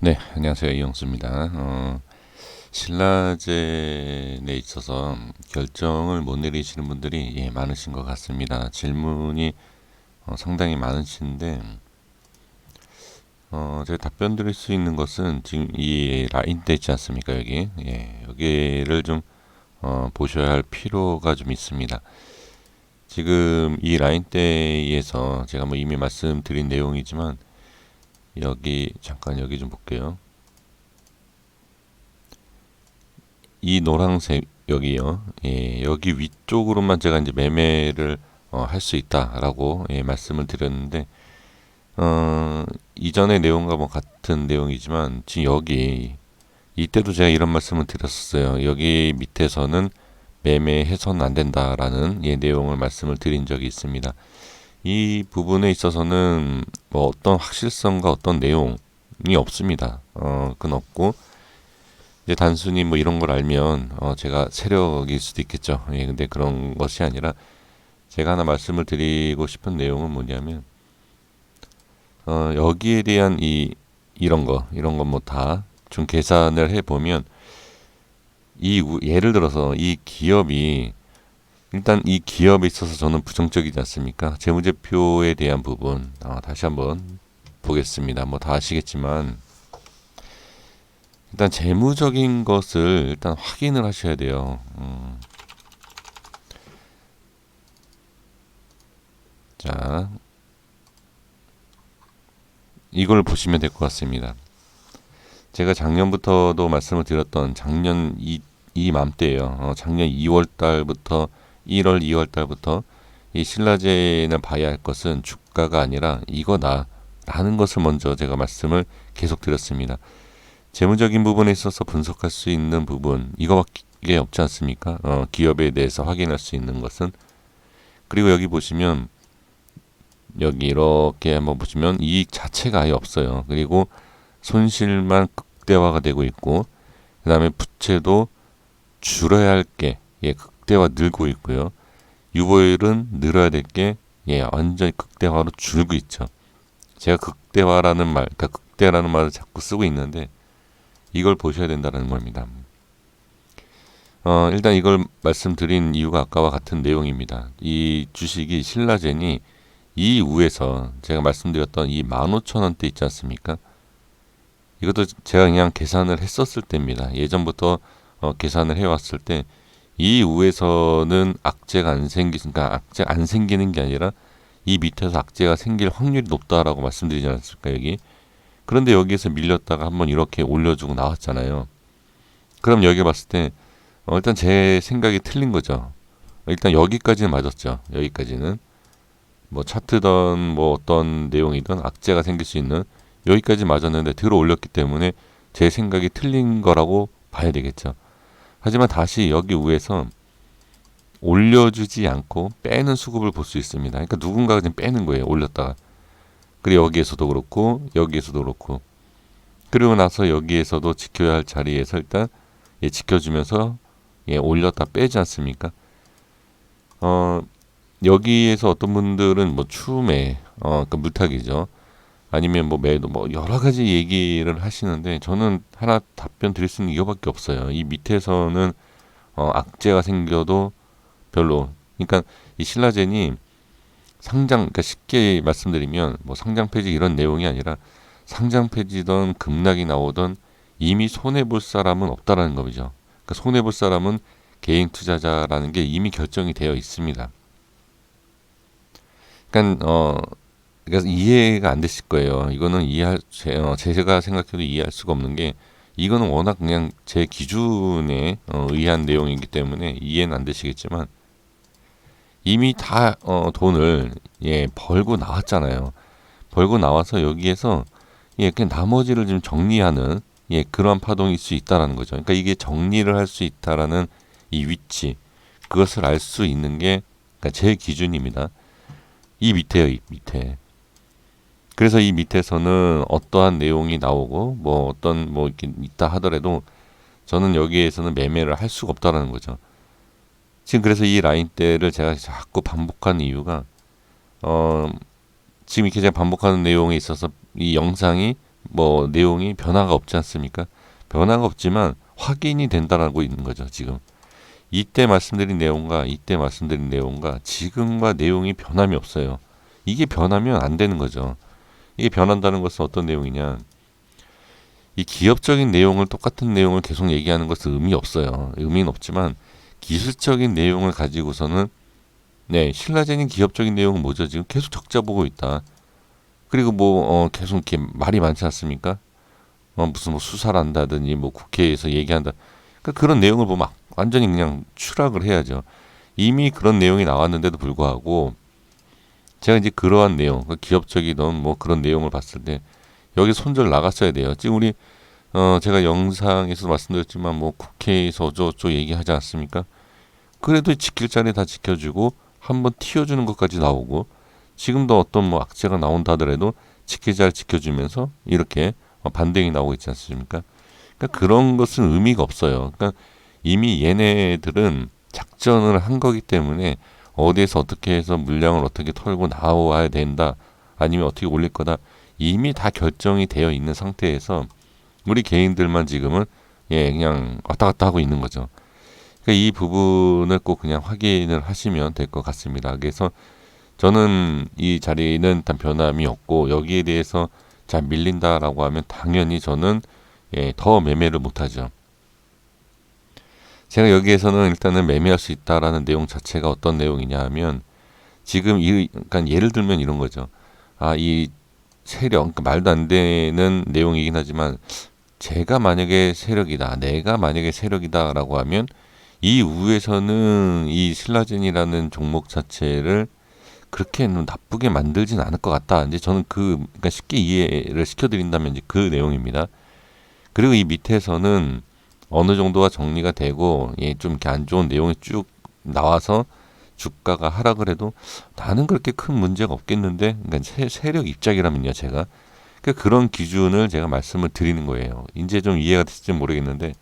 네, 안녕하세요. 이영수입니다. 신라젠에 있어서 결정을 못 내리시는 분들이 많으신 것 같습니다. 질문이 상당히 많으신데, 제가 답변 드릴 수 있는 것은 지금 이 라인대 있지 않습니까? 여기. 여기를 좀 보셔야 할 필요가 좀 있습니다. 지금 이 라인대에서 제가 뭐 이미 말씀드린 내용이지만, 잠깐 여기 좀 볼게요. 이 노란색 여기요. 여기 위쪽으로만 제가 이제 매매를 할 수 있다라고 말씀을 드렸는데 이전의 내용과 뭐 같은 내용이지만 지금 여기 이때도 제가 이런 말씀을 드렸었어요. 여기 밑에서는 매매해서는 안 된다라는 내용을 말씀을 드린 적이 있습니다. 이 부분에 있어서는 뭐 어떤 확실성과 어떤 내용이 없습니다. 그건 없고 이제 단순히 뭐 이런 걸 알면 제가 세력일 수도 있겠죠. 근데 그런 것이 아니라 제가 하나 말씀을 드리고 싶은 내용은 뭐냐면 여기에 대한 이런 거 뭐 다 좀 계산을 해 보면 예를 들어서 이 기업이 일단 이 기업에 있어서 저는 부정적이지 않습니까? 재무제표에 대한 부분 다시 한번 보겠습니다. 뭐 다 아시겠지만 일단 재무적인 것을 일단 확인을 하셔야 돼요. 자, 이걸 보시면 될 것 같습니다. 제가 작년부터도 말씀을 드렸던 작년 이맘때예요. 작년 2월 달부터 1월, 2월 달부터 이 신라젠을 봐야 할 것은 주가가 아니라 이거다 라는 것을 먼저 제가 말씀을 계속 드렸습니다. 재무적인 부분에 있어서 분석할 수 있는 부분 이거밖에 없지 않습니까? 기업에 대해서 확인할 수 있는 것은 그리고 여기 보시면 여기 이렇게 한번 보시면 이익 자체가 아예 없어요. 그리고 손실만 극대화가 되고 있고 그 다음에 부채도 줄여야 할 게 극대화 늘고 있고요. 유보율은 늘어야 될 게 완전히 극대화로 줄고 있죠. 제가 극대화라는 말, 그러니까 극대라는 말을 자꾸 쓰고 있는데 이걸 보셔야 된다는 겁니다. 일단 이걸 말씀드린 이유가 아까와 같은 내용입니다. 이 주식이 신라젠이 이후에서 제가 말씀드렸던 이 15,000원대 있지 않습니까? 이것도 제가 그냥 계산을 했었을 때입니다. 예전부터 계산을 해왔을 때 이후에서는 악재가 안 생기니까 악재 안 생기는 게 아니라 이 밑에서 악재가 생길 확률이 높다라고 말씀드리지 않았을까 여기. 그런데 여기에서 밀렸다가 한번 이렇게 올려주고 나왔잖아요. 그럼 여기 봤을 때 일단 제 생각이 틀린 거죠. 일단 여기까지는 맞았죠. 여기까지는 뭐 차트든 뭐 어떤 내용이든 악재가 생길 수 있는 여기까지 맞았는데 들어 올렸기 때문에 제 생각이 틀린 거라고 봐야 되겠죠. 하지만 다시 여기 위에서 올려주지 않고 빼는 수급을 볼 수 있습니다. 그러니까 누군가가 지금 빼는 거예요. 올렸다가. 그리고 여기에서도 그렇고 여기에서도 그렇고 그리고 나서 여기에서도 지켜야 할 자리에서 일단 지켜주면서 올렸다 빼지 않습니까? 여기에서 어떤 분들은 뭐 추매, 그 물타기죠. 아니면 뭐 매도 뭐 여러 가지 얘기를 하시는데 저는 하나 답변 드릴 수 있는 이거밖에 없어요. 이 밑에서는 악재가 생겨도 별로. 그러니까 이 신라젠이 그러니까 쉽게 말씀드리면 뭐 상장 폐지 이런 내용이 아니라 상장 폐지든 급락이 나오든 이미 손해 볼 사람은 없다라는 거죠. 그러니까 손해 볼 사람은 개인 투자자라는 게 이미 결정이 되어 있습니다. 그러니까 그래서 이해가 안 되실 거예요. 이거는 제가 생각해도 이해할 수가 없는 게 이거는 워낙 그냥 제 기준에 의한 내용이기 때문에 이해는 안 되시겠지만 이미 다 돈을 벌고 나왔잖아요. 벌고 나와서 여기에서 그냥 나머지를 좀 정리하는 그러한 파동일 수 있다라는 거죠. 그러니까 이게 정리를 할 수 있다라는 이 위치 그것을 알 수 있는 게 그러니까 제 기준입니다. 이 밑에요, 이 밑에. 그래서 이 밑에서는 어떠한 내용이 나오고 뭐 어떤 뭐 이렇게 있다 하더라도 저는 여기에서는 매매를 할 수가 없다라는 거죠. 지금 그래서 이 라인대를 제가 자꾸 반복하는 이유가 지금 이렇게 제가 반복하는 내용에 있어서 이 영상이 뭐 내용이 변화가 없지 않습니까? 변화가 없지만 확인이 된다라고 있는 거죠. 지금 이때 말씀드린 내용과 이때 말씀드린 내용과 지금과 내용이 변함이 없어요. 이게 변하면 안 되는 거죠. 이게 변한다는 것은 어떤 내용이냐? 이 기업적인 내용을 똑같은 내용을 계속 얘기하는 것은 의미 없어요. 의미는 없지만 기술적인 내용을 가지고서는 네, 신라젠이 기업적인 내용은 뭐죠? 지금 계속 적자 보고 있다. 그리고 계속 이렇게 말이 많지 않습니까? 무슨 뭐 수사를 한다든지 뭐 국회에서 얘기한다. 그러니까 그런 내용을 보면 완전히 그냥 추락을 해야죠. 이미 그런 내용이 나왔는데도 불구하고 제가 이제 그러한 내용, 기업적이던 뭐 그런 내용을 봤을 때 여기 손절 나갔어야 돼요. 지금 우리 제가 영상에서 말씀드렸지만 뭐 국회에서 어쩌고저쩌고 얘기하지 않습니까? 그래도 지킬 자리 다 지켜주고 한번 튀어주는 것까지 나오고 지금도 어떤 뭐 악재가 나온다 하더라도 지킬 자리 지켜주면서 이렇게 반등이 나오고 있지 않습니까? 그러니까 그런 것은 의미가 없어요. 그러니까 이미 얘네들은 작전을 한 거기 때문에 어디에서 어떻게 해서 물량을 어떻게 털고 나와야 된다 아니면 어떻게 올릴 거다 이미 다 결정이 되어 있는 상태에서 우리 개인들만 지금은 그냥 왔다 갔다 하고 있는 거죠. 그러니까 이 부분을 꼭 그냥 확인을 하시면 될 것 같습니다. 그래서 저는 이 자리는 일단 변함이 없고 여기에 대해서 잘 밀린다라고 하면 당연히 저는 더 매매를 못하죠. 제가 여기에서는 일단은 매매할 수 있다라는 내용 자체가 어떤 내용이냐 하면 지금 그러니까 예를 들면 이런 거죠. 이 세력, 그러니까 말도 안 되는 내용이긴 하지만 제가 만약에 세력이다, 내가 만약에 세력이다라고 하면 이 우에서는 이 신라젠이라는 종목 자체를 그렇게 나쁘게 만들진 않을 것 같다. 이제 저는 그러니까 쉽게 이해를 시켜드린다면 이제 그 내용입니다. 그리고 이 밑에서는 어느 정도가 정리가 되고 좀 이렇게 안 좋은 내용이 쭉 나와서 주가가 하락을 해도 나는 그렇게 큰 문제가 없겠는데, 그러니까 세력 입장이라면요, 제가 그러니까 그런 기준을 제가 말씀을 드리는 거예요. 이제 좀 이해가 됐을지 모르겠는데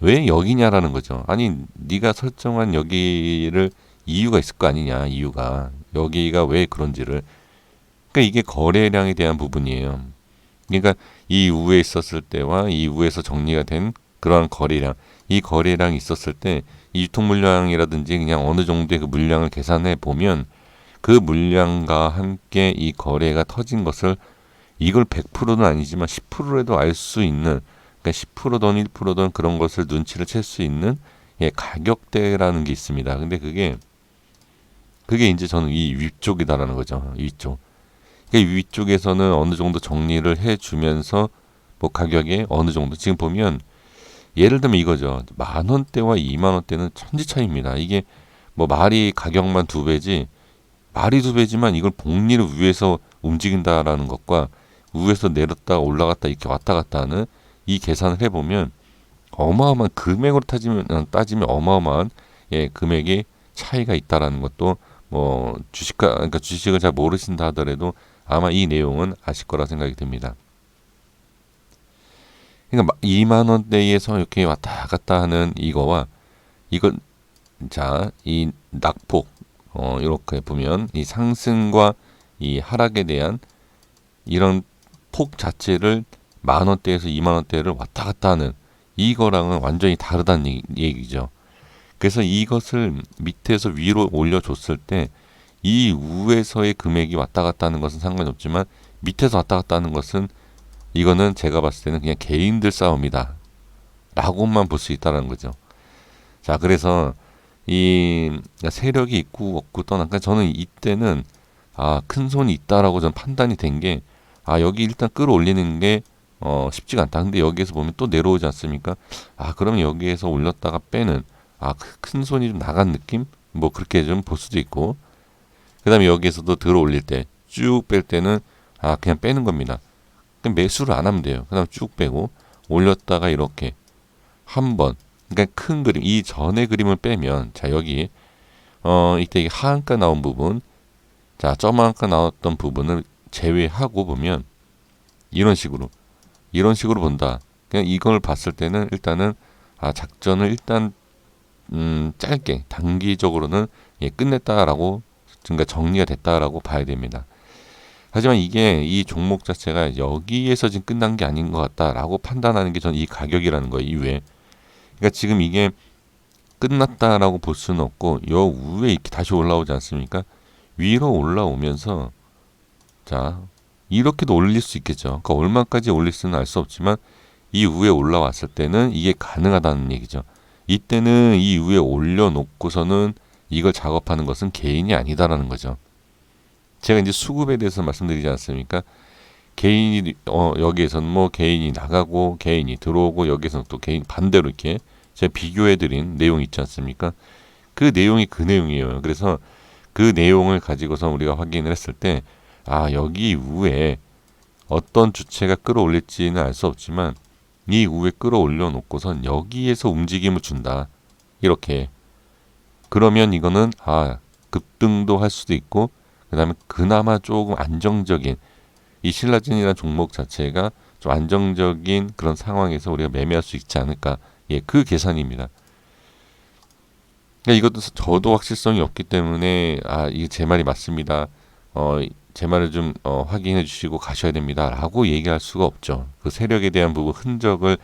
왜 여기냐라는 거죠. 아니 네가 설정한 여기를 이유가 있을 거 아니냐, 이유가 여기가 왜 그런지를. 그러니까 이게 거래량에 대한 부분이에요. 그러니까 이 우에 있었을 때와 이 우에서 정리가 된 그러한 거래량, 이 거래량이 있었을 때 이 유통 물량이라든지 그냥 어느 정도의 그 물량을 계산해 보면 그 물량과 함께 이 거래가 터진 것을 이걸 100%는 아니지만 10%라도 알 수 있는, 그러니까 10%든 1%든 그런 것을 눈치를 챌 수 있는 가격대라는 게 있습니다. 근데 그게 이제 저는 이 위쪽이다라는 거죠. 위쪽. 그러니까 위쪽에서는 어느 정도 정리를 해주면서 뭐 가격에 어느 정도 지금 보면 예를 들면 이거죠. 10,000원대와 20,000원대는 천지 차이입니다. 이게 뭐 말이 가격만 2배지 말이 2배지만 이걸 복리를 위해서 움직인다라는 것과 위에서 내렸다가 올라갔다 이렇게 왔다 갔다 하는 이 계산을 해보면 어마어마한 금액으로 따지면 어마어마한 금액의 차이가 있다라는 것도 뭐 그러니까 주식을 잘 모르신다 하더라도 아마 이 내용은 아실 거라 생각이 듭니다. 그러니까 2만 원대에서 이렇게 왔다 갔다 하는 이거와 이건 이 낙폭 이렇게 보면 이 상승과 이 하락에 대한 이런 폭 자체를 10,000원대에서 20,000원대를 왔다 갔다 하는 이거랑은 완전히 다르다는 얘기죠. 그래서 이것을 밑에서 위로 올려줬을 때 이 우에서의 금액이 왔다 갔다 하는 것은 상관이 없지만 밑에서 왔다 갔다 하는 것은 이거는 제가 봤을 때는 그냥 개인들 싸움이다 라고만 볼 수 있다는 거죠. 자, 그래서 이 세력이 있고 없고 떠나니까 저는 이때는 큰 손이 있다라고 저는 판단이 된 게 여기 일단 끌어올리는 게 쉽지가 않다. 근데 여기에서 보면 또 내려오지 않습니까? 그러면 여기에서 올렸다가 빼는 큰 손이 좀 나간 느낌? 뭐 그렇게 좀 볼 수도 있고, 그 다음에 여기에서도 들어 올릴 때 쭉 뺄 때는 그냥 빼는 겁니다. 그냥 매수를 안 하면 돼요. 그 다음 쭉 빼고 올렸다가 이렇게 한번, 그러니까 큰 그림, 이 전의 그림을 빼면 자 여기 이때 이게 하한가 나온 부분, 자 점한가 나왔던 부분을 제외하고 보면 이런 식으로 본다. 그냥 이걸 봤을 때는 일단은 작전을 일단 짧게 단기적으로는 끝냈다라고, 그러니까 정리가 됐다라고 봐야 됩니다. 하지만 이게 이 종목 자체가 여기에서 지금 끝난 게 아닌 것 같다라고 판단하는 게 저는 이 가격이라는 거예요. 이외에. 그러니까 지금 이게 끝났다라고 볼 수는 없고 요 위에 이렇게 다시 올라오지 않습니까? 위로 올라오면서 자 이렇게도 올릴 수 있겠죠. 그러니까 얼마까지 올릴 수는 알 수 없지만 이 위에 올라왔을 때는 이게 가능하다는 얘기죠. 이때는 이 위에 올려놓고서는 이걸 작업하는 것은 개인이 아니다라는 거죠. 제가 이제 수급에 대해서 말씀드리지 않습니까? 개인이 여기에서는 뭐 개인이 나가고 개인이 들어오고 여기에서는 또 개인 반대로 이렇게 제가 비교해드린 내용 있지 않습니까? 그 내용이 그 내용이에요. 그래서 그 내용을 가지고서 우리가 확인을 했을 때 여기 위에 어떤 주체가 끌어올릴지는 알 수 없지만 이 위에 끌어올려 놓고선 여기에서 움직임을 준다. 이렇게. 그러면 이거는 급등도 할 수도 있고 그 다음에 그나마 조금 안정적인 이 신라젠이라는 종목 자체가 좀 안정적인 그런 상황에서 우리가 매매할 수 있지 않을까. 예, 그 계산입니다. 그러니까 이것도 저도 확실성이 없기 때문에 이게 제 말이 맞습니다. 제 말을 좀 확인해 주시고 가셔야 됩니다. 라고 얘기할 수가 없죠. 그 세력에 대한 부분 흔적을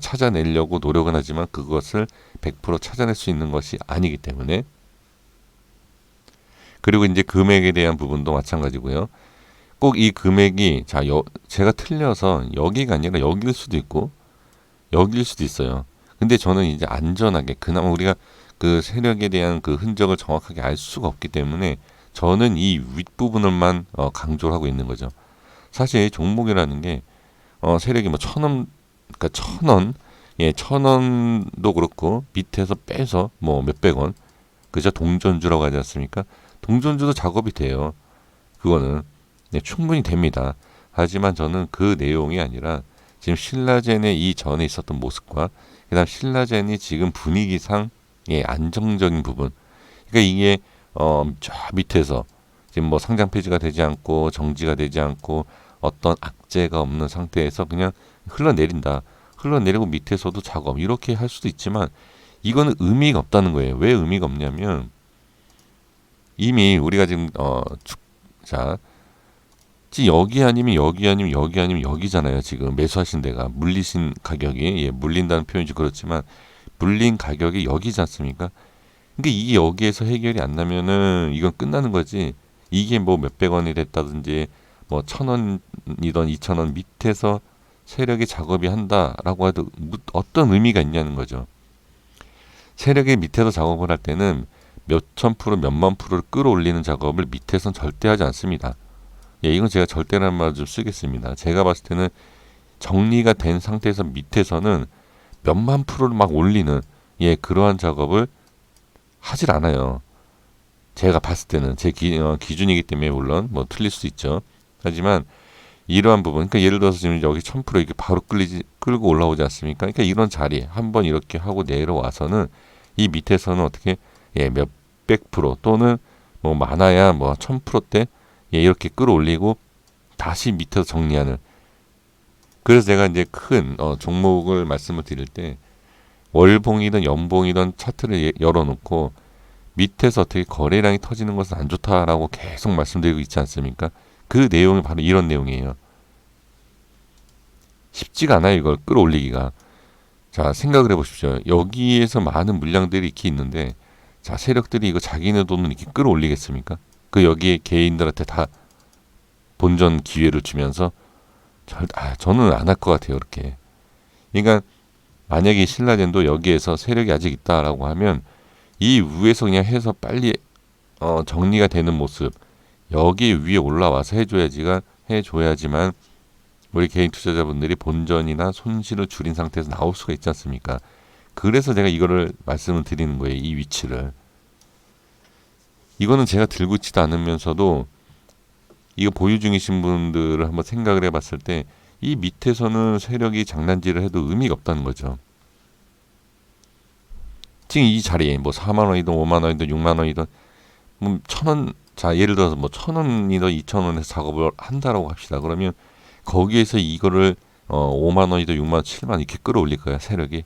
찾아내려고 노력은 하지만 그것을 100% 찾아낼 수 있는 것이 아니기 때문에. 그리고 이제 금액에 대한 부분도 마찬가지고요. 꼭 이 금액이 제가 틀려서 여기가 아니라 여기일 수도 있고 여기일 수도 있어요. 근데 저는 이제 안전하게 그나마 우리가 그 세력에 대한 그 흔적을 정확하게 알 수가 없기 때문에 저는 이 윗부분을만 강조를 하고 있는 거죠. 사실 종목이라는 게 세력이 뭐 1,000원, 그러니까 1,000원, 예, 1,000원도 그렇고 밑에서 빼서 뭐 몇백 원, 그죠? 동전주라고 하지 않습니까? 동전주도 작업이 돼요. 그거는 충분히 됩니다. 하지만 저는 그 내용이 아니라 지금 신라젠의 이 전에 있었던 모습과 그다음 신라젠이 지금 분위기상 안정적인 부분. 그러니까 이게 저 밑에서 지금 뭐 상장 폐지가 되지 않고 정지가 되지 않고 어떤 악재가 없는 상태에서 그냥 흘러내린다. 흘러내리고 밑에서도 작업 이렇게 할 수도 있지만 이거는 의미가 없다는 거예요. 왜 의미가 없냐면 이미 우리가 지금 여기 아니면 여기 아니면 여기 아니면 여기잖아요. 지금 매수하신 데가 물리신 가격이 물린다는 표현이 그렇지만 물린 가격이 여기지 않습니까? 그러니까 이게 여기에서 해결이 안 나면은 이건 끝나는 거지. 이게 뭐 몇백 원이 됐다든지 뭐 1,000원이던 2,000원 밑에서 세력이 작업이 한다라고 해도 어떤 의미가 있냐는 거죠. 세력의 밑에서 작업을 할 때는 몇천 프로 몇만 프로를 끌어올리는 작업을 밑에선 절대 하지 않습니다. 이건 제가 절대라는 말을 좀 쓰겠습니다. 제가 봤을 때는 정리가 된 상태에서 밑에서는 몇만 프로를 막 올리는 그러한 작업을 하질 않아요. 제가 봤을 때는 제 기준이기 때문에 물론 뭐 틀릴 수도 있죠. 하지만 이러한 부분, 그러니까 예를 들어서 지금 여기 1,000% 이렇게 바로 끌고 올라오지 않습니까? 그러니까 이런 자리 한번 이렇게 하고 내려와서는 이 밑에서는 어떻게 몇백 프로 또는 뭐 많아야 뭐 1,000%대 이렇게 끌어올리고 다시 밑에서 정리하는. 그래서 제가 이제 큰 종목을 말씀을 드릴 때 월봉이든 연봉이든 차트를 열어놓고 밑에서 어떻게 거래량이 터지는 것은 안 좋다라고 계속 말씀드리고 있지 않습니까? 그 내용이 바로 이런 내용이에요. 쉽지가 않아요, 이걸 끌어올리기가. 자, 생각을 해보십시오. 여기에서 많은 물량들이 이렇게 있는데 세력들이 이거 자기네 돈을 이렇게 끌어올리겠습니까? 그 여기에 개인들한테 다 본전 기회를 주면서 저는 안 할 것 같아요, 그렇게. 그러니까 만약에 신라젠도 여기에서 세력이 아직 있다라고 하면 이 위에서 그냥 해서 빨리 정리가 되는 모습 여기 위에 올라와서 해줘야지만 우리 개인 투자자분들이 본전이나 손실을 줄인 상태에서 나올 수가 있지 않습니까? 그래서 제가 이거를 말씀을 드리는 거예요. 이 위치를. 이거는 제가 들고 있지도 않으면서도 이거 보유 중이신 분들을 한번 생각을 해봤을 때 이 밑에서는 세력이 장난질을 해도 의미가 없다는 거죠. 지금 이 자리에 뭐 4만 원이든 5만 원이든 6만 원이든 뭐 1,000원, 예를 들어서 뭐 1,000원이든 2,000원에서 작업을 한다라고 합시다. 그러면 거기에서 이거를 5만 원이든 6만 원, 7만 원 이렇게 끌어올릴 거야, 세력이.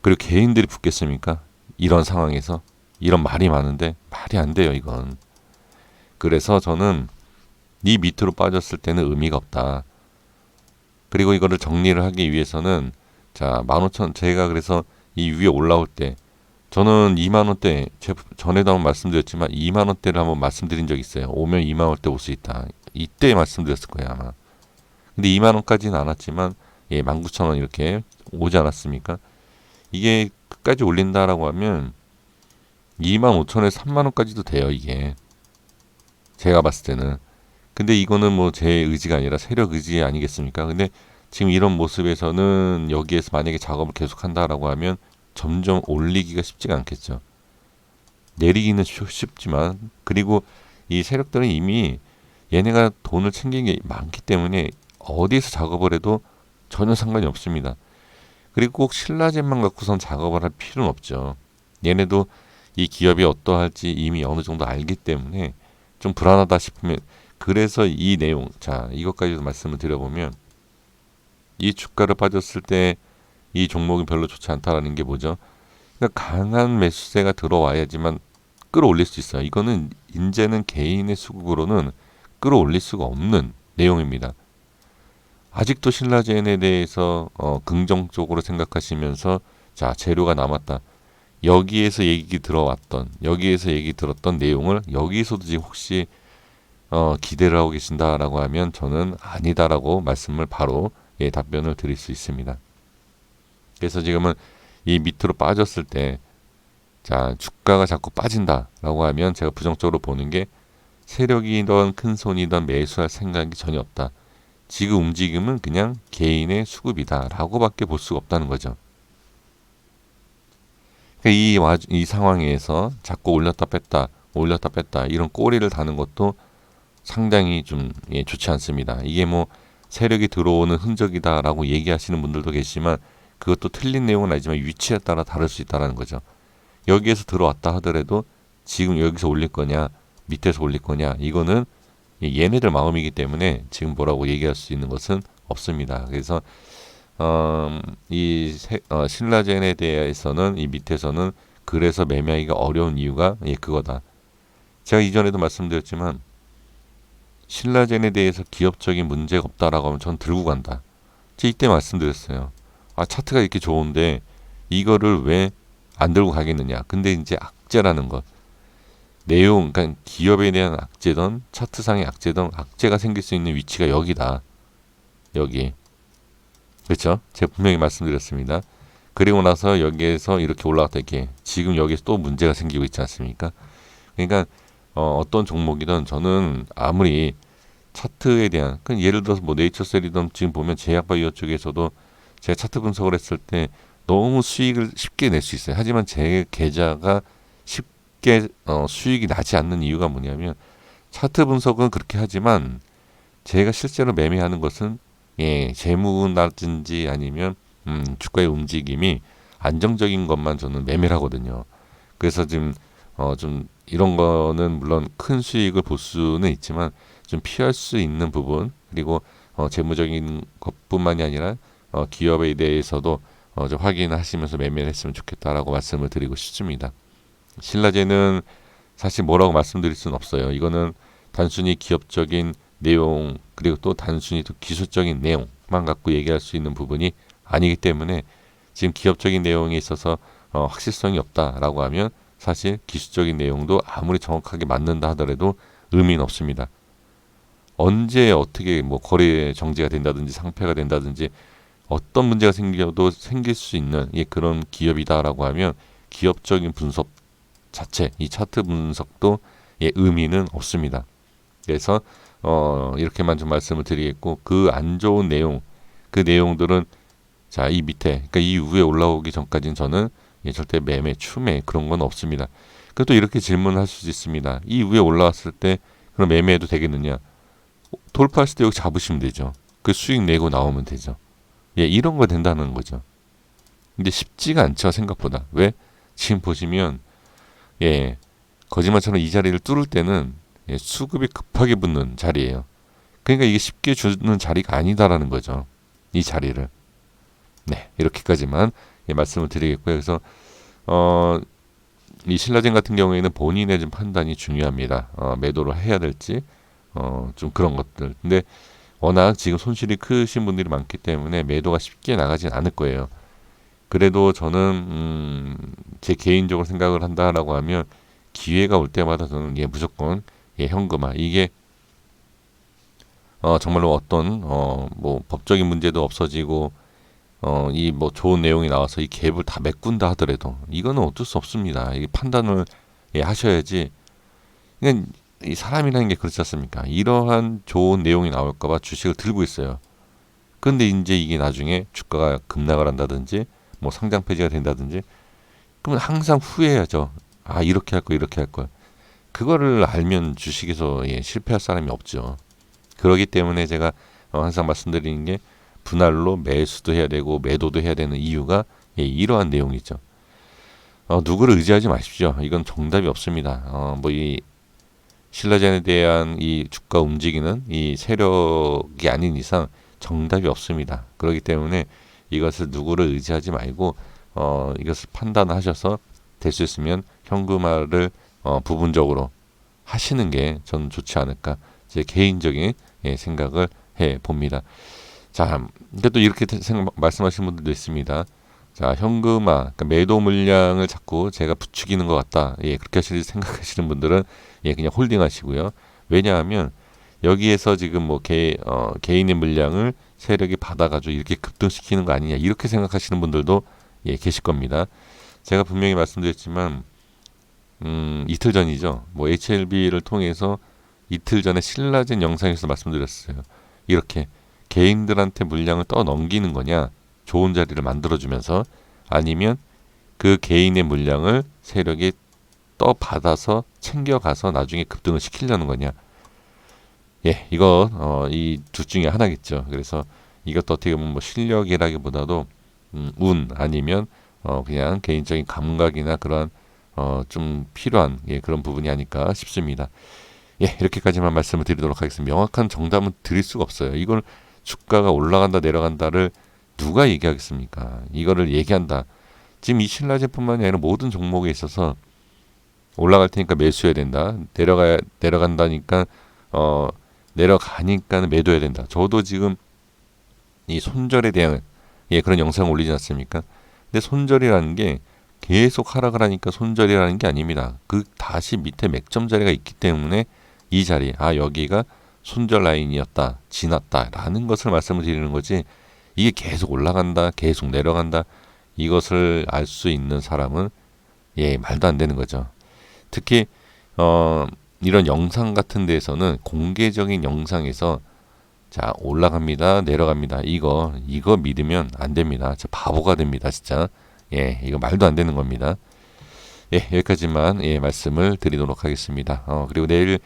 그리고 개인들이 붙겠습니까? 이런 상황에서. 이런 말이 많은데 말이 안 돼요, 이건. 그래서 저는 이 밑으로 빠졌을 때는 의미가 없다. 그리고 이거를 정리를 하기 위해서는 자 15,000 제가 그래서 이 위에 올라올 때 저는 2만원대 전에도 한번 말씀드렸지만 2만원대를 한번 말씀드린 적이 있어요. 오면 2만원대 올 수 있다. 이때 말씀드렸을 거예요 아마. 근데 2만원까지는 안 왔지만 19,000원 이렇게 오지 않았습니까? 이게 끝까지 올린다라고 하면 25,000원에서 3만원까지도 돼요 이게. 제가 봤을 때는. 근데 이거는 뭐 제 의지가 아니라 세력 의지 아니겠습니까? 근데 지금 이런 모습에서는 여기에서 만약에 작업을 계속한다라고 하면 점점 올리기가 쉽지가 않겠죠. 내리기는 쉽지만 그리고 이 세력들은 이미 얘네가 돈을 챙긴 게 많기 때문에 어디에서 작업을 해도 전혀 상관이 없습니다. 그리고 꼭 신라젠만 갖고선 작업을 할 필요는 없죠. 얘네도 이 기업이 어떠할지 이미 어느 정도 알기 때문에 좀 불안하다 싶으면 그래서 이 내용 자 이것까지도 말씀을 드려보면 이 주가를 빠졌을 때 이 종목이 별로 좋지 않다라는 게 뭐죠? 그러니까 강한 매수세가 들어와야지만 끌어올릴 수 있어요. 이거는 이제는 개인의 수급으로는 끌어올릴 수가 없는 내용입니다. 아직도 신라젠에 대해서 긍정적으로 생각하시면서 자 재료가 남았다. 여기에서 얘기 들어왔던 여기에서 얘기 들었던 내용을 여기서도 지금 혹시 기대를 하고 계신다라고 하면 저는 아니다라고 말씀을 바로 답변을 드릴 수 있습니다. 그래서 지금은 이 밑으로 빠졌을 때 자 주가가 자꾸 빠진다라고 하면 제가 부정적으로 보는 게 세력이든 큰손이든 매수할 생각이 전혀 없다. 지금 움직임은 그냥 개인의 수급이다라고밖에 볼 수가 없다는 거죠. 이 상황에서 자꾸 올렸다 뺐다 이런 꼬리를 다는 것도 상당히 좀 좋지 않습니다. 이게 뭐 세력이 들어오는 흔적이다라고 얘기하시는 분들도 계시지만 그것도 틀린 내용은 아니지만 위치에 따라 다를 수 있다는 거죠. 여기에서 들어왔다 하더라도 지금 여기서 올릴 거냐 밑에서 올릴 거냐 이거는 얘네들 마음이기 때문에 지금 뭐라고 얘기할 수 있는 것은 없습니다. 그래서 신라젠에 대해서는 이 밑에서는 그래서 매매하기가 어려운 이유가 그거다. 제가 이전에도 말씀드렸지만 신라젠에 대해서 기업적인 문제가 없다라고 하면 전 들고 간다. 제가 이때 말씀드렸어요. 아 차트가 이렇게 좋은데 이거를 왜 안 들고 가겠느냐. 근데 이제 악재라는 것. 내용, 그러니까 기업에 대한 악재든 차트상의 악재든 악재가 생길 수 있는 위치가 여기다. 여기. 그렇죠? 제가 분명히 말씀드렸습니다. 그리고 나서 여기에서 이렇게 올라갔다 이렇게 지금 여기서 또 문제가 생기고 있지 않습니까? 그러니까 어떤 종목이든 저는 아무리 차트에 대한 예를 들어서 뭐 네이처셀이든 지금 보면 제약바이오 쪽에서도 제가 차트 분석을 했을 때 너무 수익을 쉽게 낼 수 있어요. 하지만 제 계좌가 쉽게 수익이 나지 않는 이유가 뭐냐면 차트 분석은 그렇게 하지만 제가 실제로 매매하는 것은 재무라든지 아니면 주가의 움직임이 안정적인 것만 저는 매매를 하거든요. 그래서 지금 좀 이런 거는 물론 큰 수익을 볼 수는 있지만 좀 피할 수 있는 부분 그리고 재무적인 것뿐만이 아니라 기업에 대해서도 좀 확인하시면서 매매를 했으면 좋겠다라고 말씀을 드리고 싶습니다. 신라젠은 사실 뭐라고 말씀드릴 수는 없어요. 이거는 단순히 기업적인 내용 그리고 또 단순히 또 기술적인 내용만 갖고 얘기할 수 있는 부분이 아니기 때문에 지금 기업적인 내용에 있어서 확실성이 없다라고 하면 사실 기술적인 내용도 아무리 정확하게 맞는다 하더라도 의미는 없습니다. 언제 어떻게 뭐 거래 정지가 된다든지 상폐가 된다든지 어떤 문제가 생겨도 생길 수 있는 그런 기업이다라고 하면 기업적인 분석 자체, 이 차트 분석도 의미는 없습니다. 그래서 이렇게만 좀 말씀을 드리겠고 그 안 좋은 내용, 그 내용들은 자 이 밑에, 그러니까 이 위에 올라오기 전까지는 저는 절대 매매, 추매 그런 건 없습니다. 그또 이렇게 질문을 하실 수 있습니다. 이 위에 올라왔을 때 그럼 매매해도 되겠느냐? 돌파했을 때 여기 잡으시면 되죠. 그 수익 내고 나오면 되죠. 이런 거 된다는 거죠. 근데 쉽지가 않죠, 생각보다. 왜? 지금 보시면, 거짓말처럼 이 자리를 뚫을 때는 수급이 급하게 붙는 자리예요. 그러니까 이게 쉽게 주는 자리가 아니다라는 거죠. 이 자리를. 네, 이렇게까지만 말씀을 드리겠고요. 그래서, 이 신라젠 같은 경우에는 본인의 좀 판단이 중요합니다. 매도를 해야 될지, 좀 그런 것들. 근데 워낙 지금 손실이 크신 분들이 많기 때문에 매도가 쉽게 나가진 않을 거예요. 그래도 저는 제 개인적으로 생각을 한다라고 하면 기회가 올 때마다 저는 무조건 현금화. 이게 정말로 어떤 뭐 법적인 문제도 없어지고 이 뭐 좋은 내용이 나와서 이 갭을 다 메꾼다 하더라도 이거는 어쩔 수 없습니다. 이게 판단을 하셔야지. 그냥 이 사람이라는 게 그렇지 않습니까? 이러한 좋은 내용이 나올까봐 주식을 들고 있어요. 근데 이제 이게 나중에 주가가 급락을 한다든지 뭐 상장 폐지가 된다든지 그러면 항상 후회하죠. 아 이렇게 할 거 이렇게 할 걸. 그거를 알면 주식에서 실패할 사람이 없죠. 그러기 때문에 제가 항상 말씀드리는 게 분할로 매수도 해야 되고 매도도 해야 되는 이유가 이러한 내용이죠. 누구를 의지하지 마십시오. 이건 정답이 없습니다. 뭐 이 신라젠에 대한 이 주가 움직이는 이 세력이 아닌 이상 정답이 없습니다. 그렇기 때문에 이것을 누구를 의지하지 말고 이것을 판단하셔서 될 수 있으면 현금화를 부분적으로 하시는 게 저는 좋지 않을까 제 개인적인 생각을 해 봅니다. 자, 근데 또 이렇게 말씀하시는 분들도 있습니다. 자, 현금화, 그러니까 매도 물량을 자꾸 제가 부추기는 것 같다. 그렇게 생각하시는 분들은 그냥 홀딩 하시고요. 왜냐하면 여기에서 지금 뭐 개인의 물량을 세력이 받아가지고 이렇게 급등시키는 거 아니냐. 이렇게 생각하시는 분들도 계실 겁니다. 제가 분명히 말씀드렸지만, 이틀 전이죠. 뭐 HLB를 통해서 이틀 전에 신라젠 영상에서 말씀드렸어요. 이렇게 개인들한테 물량을 떠넘기는 거냐, 좋은 자리를 만들어주면서, 아니면 그 개인의 물량을 세력이 떠받아서 챙겨가서 나중에 급등을 시키려는 거냐. 이거 이 둘 중에 하나겠죠. 그래서 이것도 어떻게 보면 뭐 실력이라기보다도 운 아니면 그냥 개인적인 감각이나 그런 좀 필요한 그런 부분이 아닐까 싶습니다. 이렇게까지만 말씀을 드리도록 하겠습니다. 명확한 정답은 드릴 수가 없어요. 이걸 주가가 올라간다 내려간다를 누가 얘기하겠습니까? 이거를 얘기한다. 지금 이 신라젠뿐만이 아니라 모든 종목에 있어서 올라갈 테니까 매수해야 된다. 내려간다니까 내려가니까 매도해야 된다. 저도 지금 이 손절에 대한 그런 영상을 올리지 않습니까? 근데 손절이라는 게 계속 하락을 하니까 손절이라는 게 아닙니다. 그 다시 밑에 맥점 자리가 있기 때문에 이 자리, 여기가 손절 라인이었다, 지났다라는 것을 말씀을 드리는 거지. 이게 계속 올라간다, 계속 내려간다, 이것을 알 수 있는 사람은 말도 안 되는 거죠. 특히 이런 영상 같은 데에서는 공개적인 영상에서 자 올라갑니다, 내려갑니다, 이거 믿으면 안 됩니다. 저 바보가 됩니다, 진짜. 이거 말도 안 되는 겁니다. 여기까지만 말씀을 드리도록 하겠습니다. 그리고 내일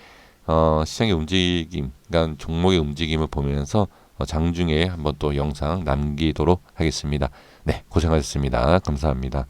시장의 움직임, 그러니까 종목의 움직임을 보면서 장중에 한번 또 영상 남기도록 하겠습니다. 네, 고생하셨습니다. 감사합니다.